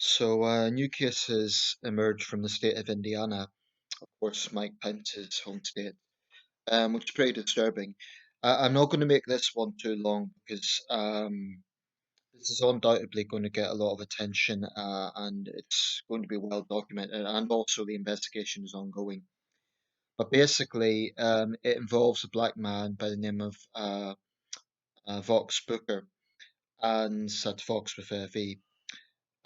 So, a new case has emerged from the state of Indiana, of course, Mike Pence's home state, which is pretty disturbing. I'm not going to make this one too long because this is undoubtedly going to get a lot of attention and it's going to be well documented, and also the investigation is ongoing. But basically, it involves a black man by the name of Vox Booker, and that's Vox with a V.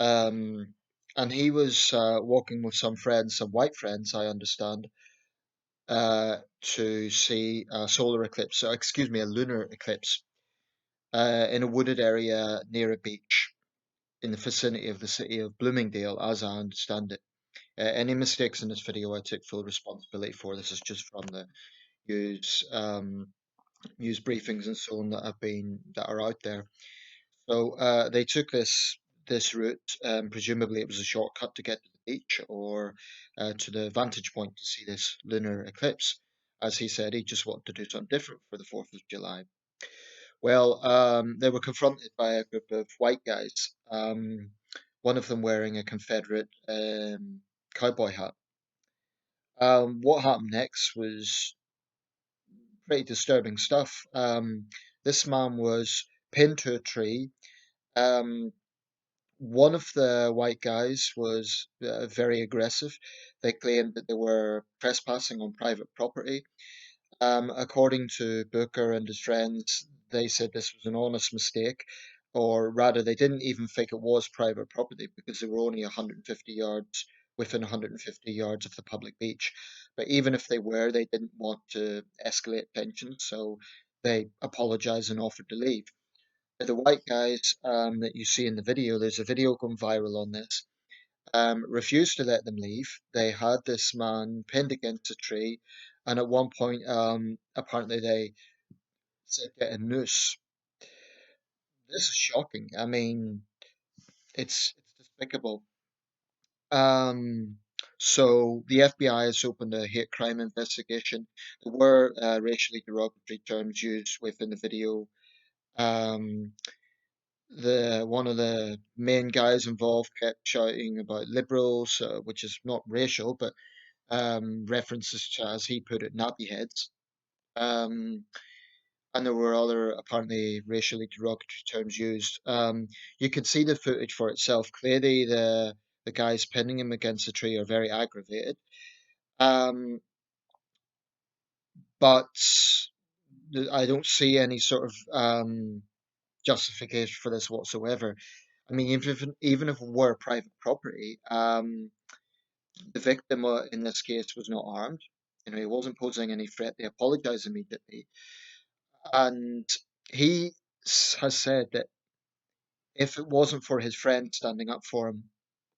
Um, and he was walking with some friends, some white friends, I understand, to see a solar eclipse, excuse me, a lunar eclipse, in a wooded area near a beach in the vicinity of the city of Bloomingdale, as I understand it. Any mistakes in this video, I take full responsibility for. This is just from the news, news briefings and so on that are out there. So they took this route. Presumably, it was a shortcut to get to the beach or to the vantage point to see this lunar eclipse. As he said, he just wanted to do something different for the 4th of July. Well, they were confronted by a group of white guys, one of them wearing a Confederate cowboy hat. What happened next was pretty disturbing stuff. This man was pinned to a tree. Um, One of the white guys was very aggressive. They claimed that they were trespassing on private property. According to Booker and his friends, they said this was an honest mistake, or rather, they didn't even think it was private property because they were only 150 yards within 150 yards of the public beach. But even if they were, they didn't want to escalate tensions, so they apologized and offered to leave. The white guys that you see in the video, there's a video going viral on this, refused to let them leave. They had this man pinned against a tree, and at one point, apparently they said get a noose. This is shocking. I mean, it's despicable. Um, so the FBI has opened a hate crime investigation. There were racially derogatory terms used within the video. Um, the one of the main guys involved kept shouting about liberals, which is not racial, but references to, as he put it, nappy heads. Um, and there were other apparently racially derogatory terms used. You could see the footage for itself. Clearly, the guys pinning him against the tree are very aggravated. Um, but I don't see any sort of justification for this whatsoever. I mean, even if it were private property, the victim in this case was not armed. You know, he wasn't posing any threat. They apologized immediately, and he has said that if it wasn't for his friend standing up for him,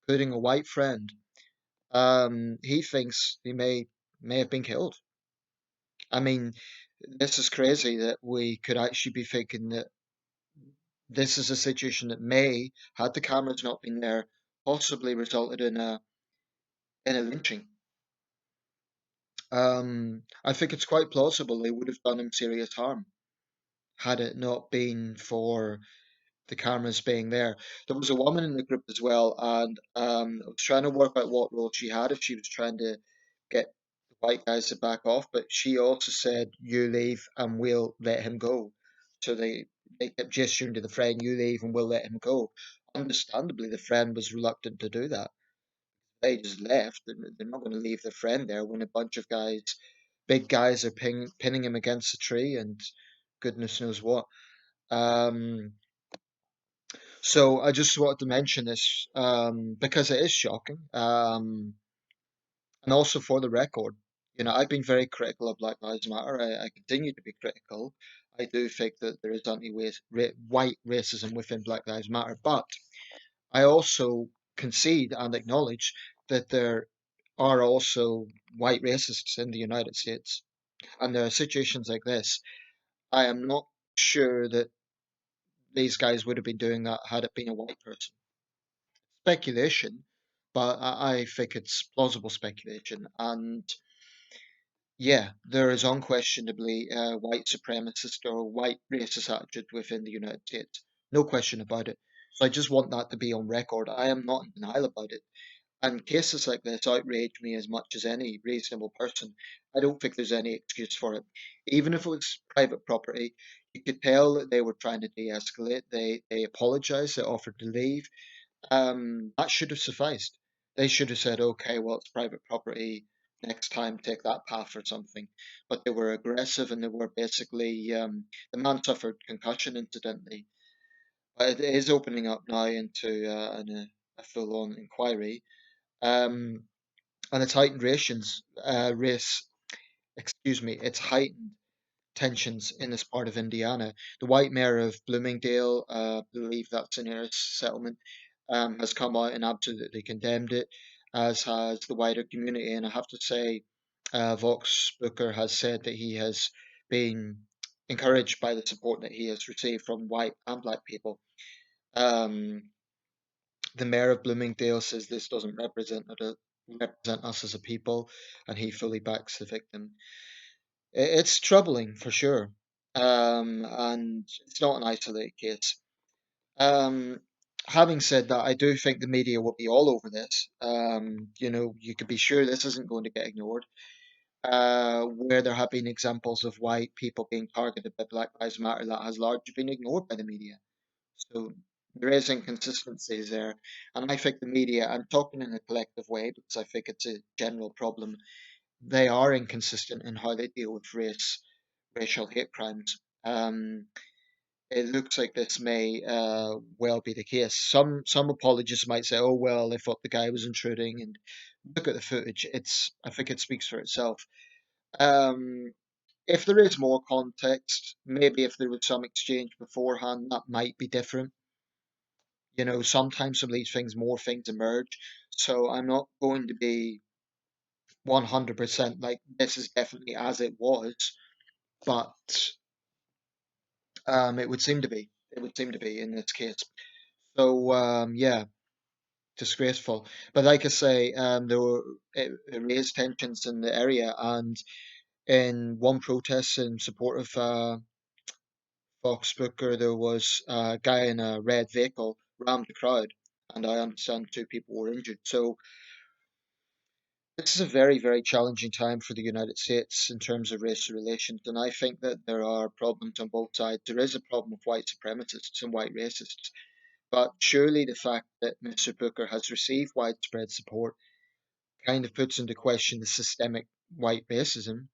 including a white friend, he thinks he may have been killed. I mean, this is crazy that we could actually be thinking that this is a situation that may, had the cameras not been there, possibly resulted in a lynching. I think it's quite plausible they would have done him serious harm had it not been for the cameras being there. There was a woman in the group as well, and I was trying to work out what role she had, if she was trying to get the white guys to back off, but she also said, "You leave and we'll let him go." So they kept gesturing to the friend, "You leave and we'll let him go." Understandably, the friend was reluctant to do that. They just left. They're not going to leave their friend there when a bunch of guys, big guys, are pinning him against a tree and goodness knows what. Um, so I just wanted to mention this because it is shocking. And also for the record, you know, I've been very critical of Black Lives Matter. I continue to be critical. I do think that there is white racism within Black Lives Matter, but I also concede and acknowledge that there are also white racists in the United States. And there are situations like this. I am not sure that these guys would have been doing that had it been a white person. Speculation, but I think it's plausible speculation. And yeah, there is unquestionably a white supremacist or white racist attitude within the United States. No question about it. So I just want that to be on record. I am not in denial about it. And cases like this outrage me as much as any reasonable person. I don't think there's any excuse for it. Even if it was private property, you could tell that they were trying to de-escalate. They apologized. They offered to leave. That should have sufficed. They should have said, "Okay, well, it's private property. Next time, take that path or something." But they were aggressive, and they were basically the man suffered concussion, incidentally. But it is opening up now into a full-on inquiry. Um, and it's heightened it's heightened tensions in this part of Indiana. The white mayor of Bloomingdale, believe that's the nearest settlement, has come out and absolutely condemned it, as has the wider community. And I have to say, Vox Booker has said that he has been encouraged by the support that he has received from white and black people. Um, the mayor of Bloomingdale says this doesn't represent us as a people, and he fully backs the victim. It's troubling for sure, and it's not an isolated case. Um, Having said that, I do think the media will be all over this. You could be sure this isn't going to get ignored. Where there have been examples of white people being targeted by Black Lives Matter, that has largely been ignored by the media. So there is inconsistencies there. And I think the media, I'm talking in a collective way because I think it's a general problem. They are inconsistent in how they deal with racial hate crimes. It looks like this may well be the case. Some apologists might say, "Oh well, they thought the guy was intruding," and look at the footage. I think it speaks for itself. Um, if there is more context, maybe if there was some exchange beforehand, that might be different. Sometimes some of these things, more things emerge. So I'm not going to be 100% like this is definitely as it was, but it would seem to be. It would seem to be in this case. So yeah, disgraceful. But like I say, it raised tensions in the area, and in one protest in support of Fox Booker, there was a guy in a red vehicle rammed the crowd, and I understand two people were injured. So this is a very, very challenging time for the United States in terms of racial relations, and I think that there are problems on both sides. There is a problem with white supremacists and white racists, but surely the fact that Mr. Booker has received widespread support kind of puts into question the systemic white racism,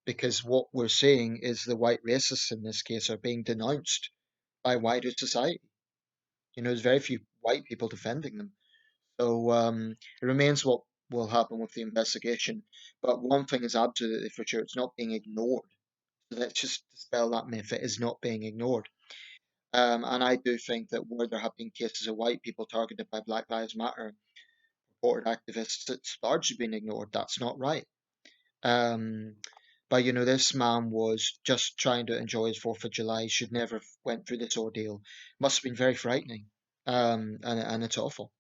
because what we're seeing is the white racists in this case are being denounced by wider society. There's very few white people defending them. So it remains what will happen with the investigation. But one thing is absolutely for sure, it's not being ignored. So let's just dispel that myth. It is not being ignored. And I do think that where there have been cases of white people targeted by Black Lives Matter, reported activists, it's largely been ignored. That's not right. Um, but this man was just trying to enjoy his 4th of July. He should never have went through this ordeal. Must have been very frightening. And it's awful.